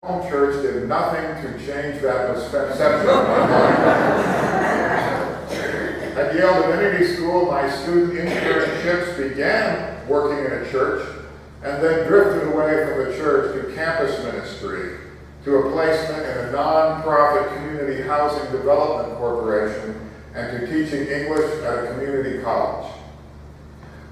home church did nothing to change that perception in my mind. At Yale Divinity School, my student internships began working in a church and then drifted away from the church to campus ministry, to a placement in a non-profit community housing development corporation, and to teaching English at a community college.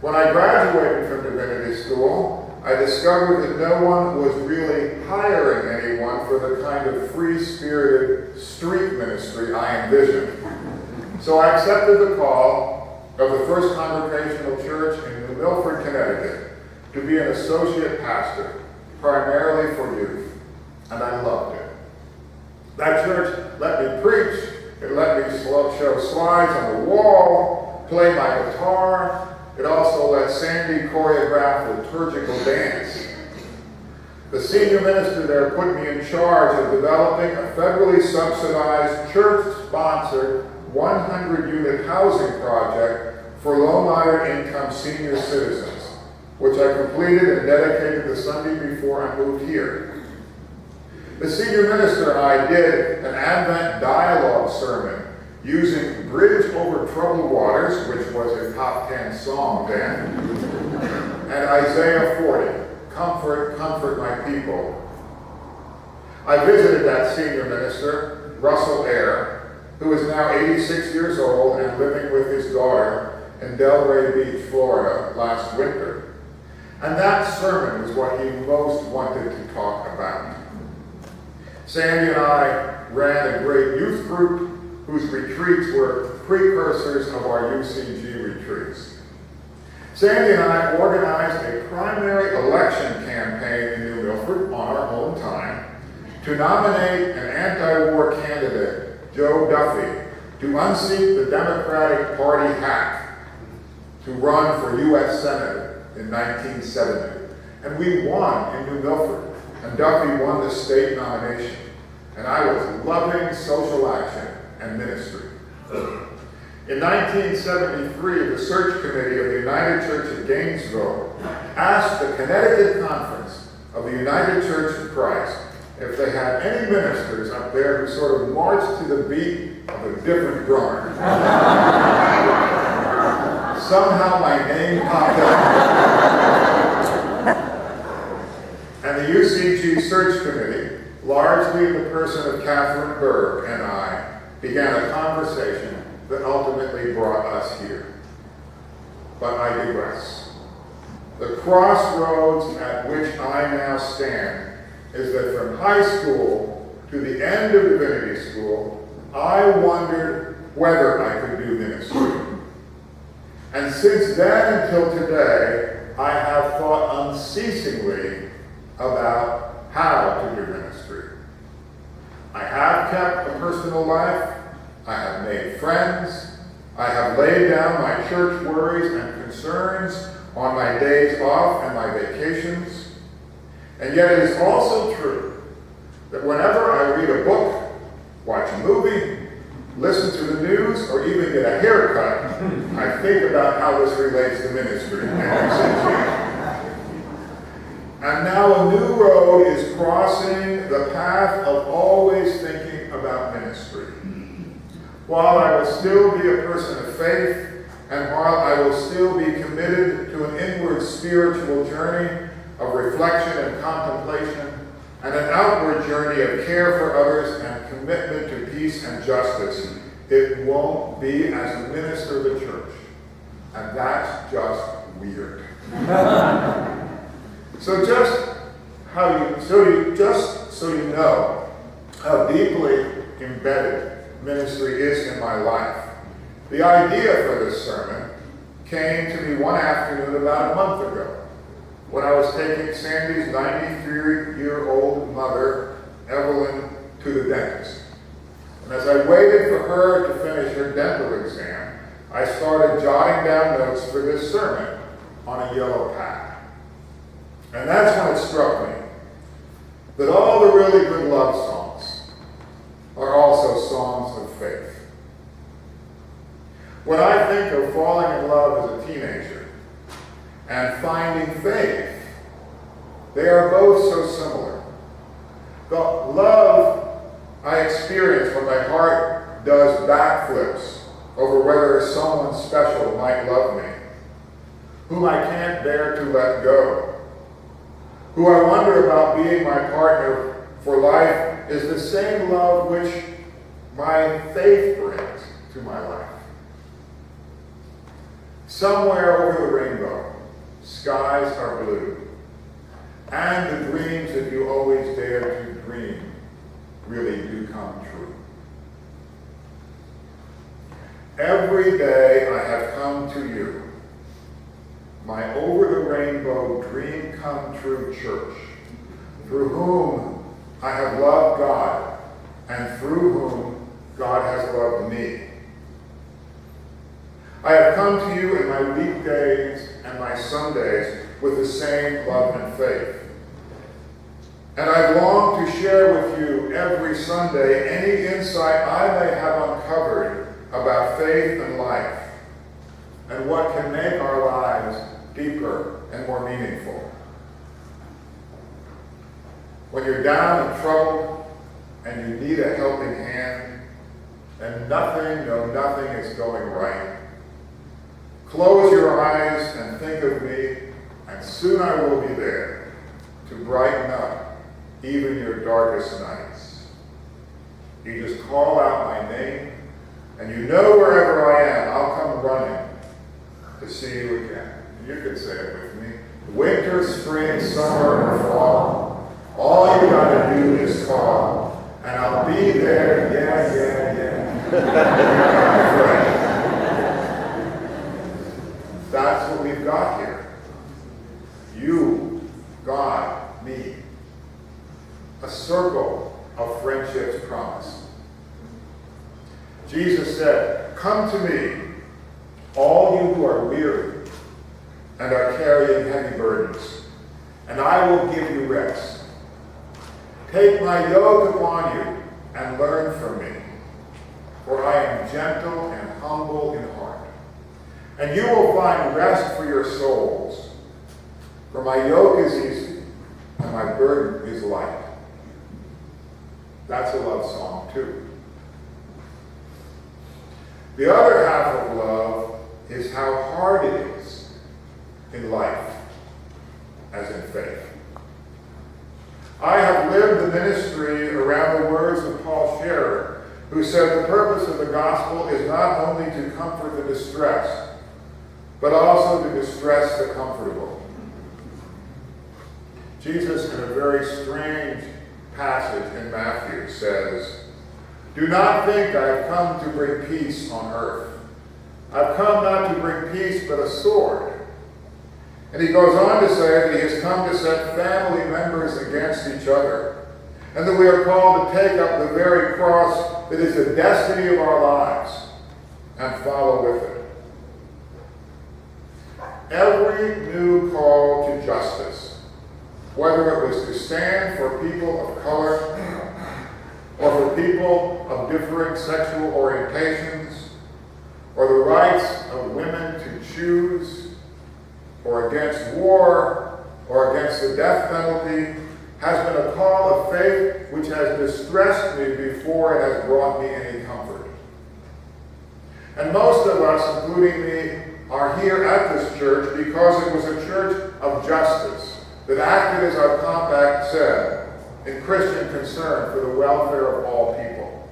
When I graduated from Divinity School, I discovered that no one was really hiring anyone for the kind of free-spirited street ministry I envisioned. So I accepted the call of the First Congregational Church in New Milford, Connecticut, to be an associate pastor, primarily for youth, and I loved it. That church let me preach, it let me show slides on the wall, play my guitar. It also let Sandy choreograph liturgical dance. The senior minister there put me in charge of developing a federally subsidized, church-sponsored 100-unit housing project for low-moderate income senior citizens, which I completed and dedicated the Sunday before I moved here. The senior minister and I did an Advent dialogue sermon using Bridge Over Troubled Waters, which was a top 10 song then, and Isaiah 40, Comfort, Comfort My People. I visited that senior minister, Russell Eyre, who is now 86 years old and living with his daughter in Delray Beach, Florida, last winter. And that sermon was what he most wanted to talk about. Sandy and I ran a great youth group whose retreats were precursors of our UCG retreats. Sandy and I organized a primary election campaign in New Milford on our own time to nominate an anti-war candidate, Joe Duffy, to unseat the Democratic Party hack to run for U.S. Senator in 1970. And we won in New Milford, and Duffy won the state nomination. And I was loving social action and ministry. In 1973, the search committee of the United Church of Gainesville asked the Connecticut Conference of the United Church of Christ if they had any ministers up there who sort of marched to the beat of a different drummer. Somehow my name popped up. And the UCG search committee, largely in the person of Catherine Berg and I, began a conversation that ultimately brought us here. But I digress. The crossroads at which I now stand is that from high school to the end of Divinity School, I wondered whether I could do ministry. And since then until today, I have thought unceasingly about how to do ministry. I have kept a personal life, I have made friends, I have laid down my church worries and concerns on my days off and my vacations. And yet it is also true that whenever I read a book, watch a movie, listen to the news, or even get a haircut, I think about how this relates to ministry and UCG. And now a new road is crossing the path of always thinking about ministry. While I will still be a person of faith, and while I will still be committed to an inward spiritual journey of reflection and contemplation, and an outward journey of care for others and commitment to peace and justice, it won't be as a minister of the church. And that's just weird. So so you know how deeply embedded ministry is in my life, the idea for this sermon came to me one afternoon about a month ago when I was taking Sandy's 93-year-old mother, Evelyn, to the dentist. And as I waited for her to finish her dental exam, I started jotting down notes for this sermon on a yellow pad. And that's when it struck me that all the really good love songs are also songs of faith. When I think of falling in love as a teenager and finding faith, they are both so similar. The love I experience when my heart does backflips over whether someone special might love me, whom I can't bear to let go, who I wonder about being my partner for life, is the same love which my faith brings to my life. Somewhere over the rainbow, skies are blue, and the dreams that you always dare to dream really do come true. Every day I have come to you, my over-the-rainbow dream-come-true church, through whom I have loved God, and through whom God has loved me. I have come to you in my weekdays and my Sundays with the same love and faith. And I long to share with you every Sunday any insight I may have uncovered about faith and life, and what can make our lives deeper and more meaningful. When you're down and troubled and you need a helping hand, and nothing is going right, close your eyes and think of me, and soon I will be there to brighten up even your darkest nights. You just call out my name, and you know wherever I am, I'll come running to see you again. You can say it with me. Winter, spring, summer, or fall, all you gotta do is call, and I'll be there, That's what we've got here. You, God, me. A circle of friendship's promise. Jesus said, "Come to me, all you who are weary and are carrying heavy burdens, and I will give you rest. Take my yoke upon you and learn from me, for I am gentle and humble in heart. And you will find rest for your souls. For my yoke is easy and my burden is light." That's a love song too. The other half of love is how hard it is in life, as in faith. I have lived the ministry around the words of Paul Scherer, who said the purpose of the gospel is not only to comfort the distressed, but also to distress the comfortable. Jesus, in a very strange passage in Matthew, says, "Do not think I have come to bring peace on earth. I've come not to bring peace, but a sword." And he goes on to say that he has come to set family members against each other, and that we are called to take up the very cross that is the destiny of our lives and follow with it. Every new call to justice, whether it was to stand for people of color or for people of differing sexual orientations, or the rights of women to choose, or against war, or against the death penalty, has been a call of faith which has distressed me before it has brought me any comfort. And most of us, including me, are here at this church because it was a church of justice that acted, as our compact said, in Christian concern for the welfare of all people.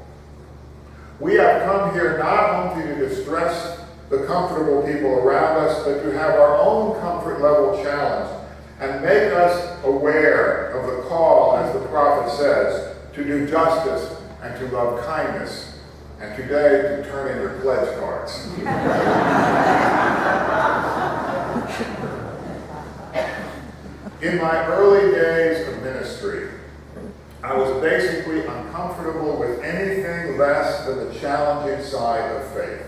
We have come here not only to distress the comfortable people around us, but to have our own comfort level challenged and make us aware of the call, as the prophet says, to do justice and to love kindness, and today to turn in your pledge cards. In my early days of ministry, I was basically uncomfortable with anything less than the challenging side of faith.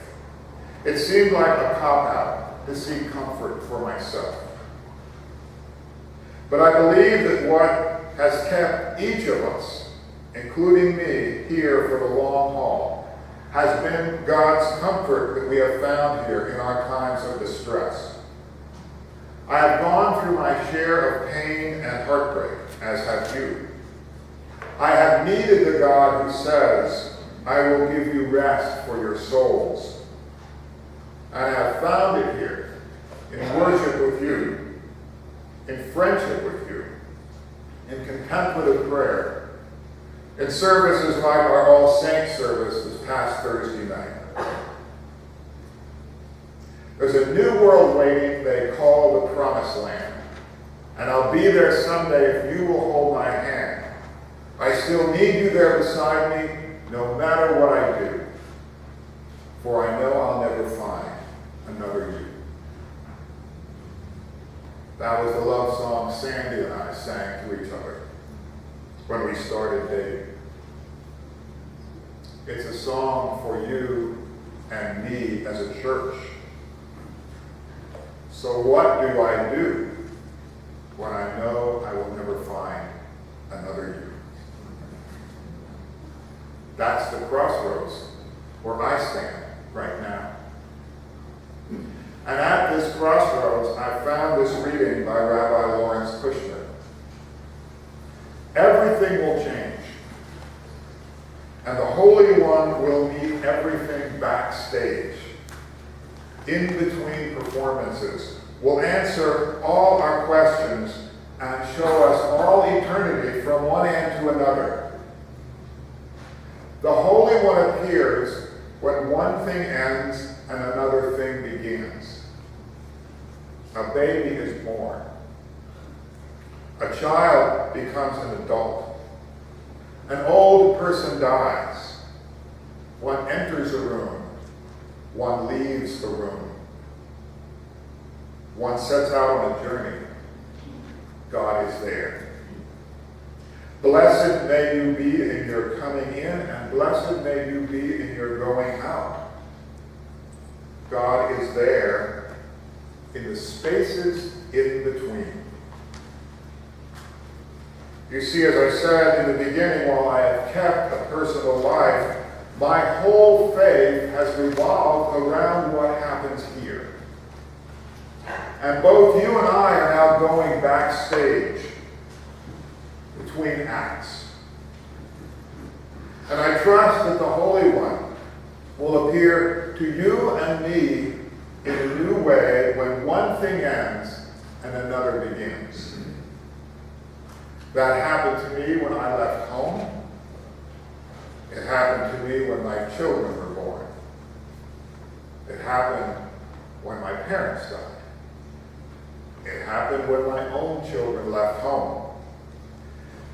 It seemed like a cop-out to seek comfort for myself. But I believe that what has kept each of us, including me, here for the long haul, has been God's comfort that we have found here in our times of distress. I have gone through my share of pain and heartbreak, as have you. have needed the God who says, I will give you rest for your souls. And I have found it here, in worship with you, in friendship with you, in contemplative prayer, in services like our All Saints service this past Thursday night. There's a new world waiting they call the Promised Land, and I'll be there someday if you will hold my hand. I still need you there beside me, no matter what I do, for I know I'll never find another you. That was the love song Sandy and I sang to each other when we started dating. It's a song for you and me as a church. So what do I do when I know I will never find another you? That's the crossroads where I stand right now. And at this crossroads, I found this reading by Rabbi Lawrence Kushner. Everything will change, and the Holy One will meet everything backstage. In between performances, will answer all our questions and show us all eternity from one end to another. The Holy One appears when one thing ends and another thing begins. A baby is born. A child becomes an adult. An old person dies. One enters a room. One leaves a room. One sets out on a journey. God is there. Blessed may you be in your coming in, and blessed may you be in your going out. God is there in the spaces in between. You see, as I said in the beginning, while I have kept a personal life, my whole faith has revolved around what happens here. And both you and I are now going backstage between acts. And I trust that the Holy One will appear to you and me in a new way when one thing ends and another begins. That happened to me when I left home. It happened to me when my children were born. It happened when my parents died. It happened when my own children left home.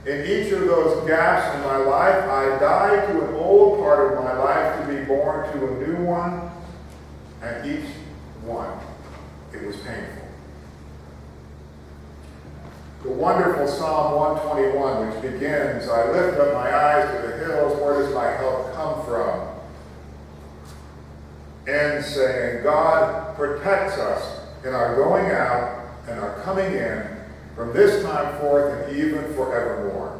In each of those gaps in my life, I died to an old part of my life to be born to a new one, and each one, it was painful. The wonderful Psalm 121, which begins, I lift up my eyes to the hills, where does my help come from? Ends saying, God protects us in our going out and our coming in from this time forth and even forevermore.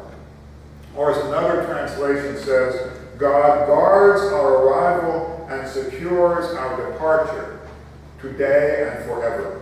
Or as another translation says, God guards our arrival and secures our departure today and forever.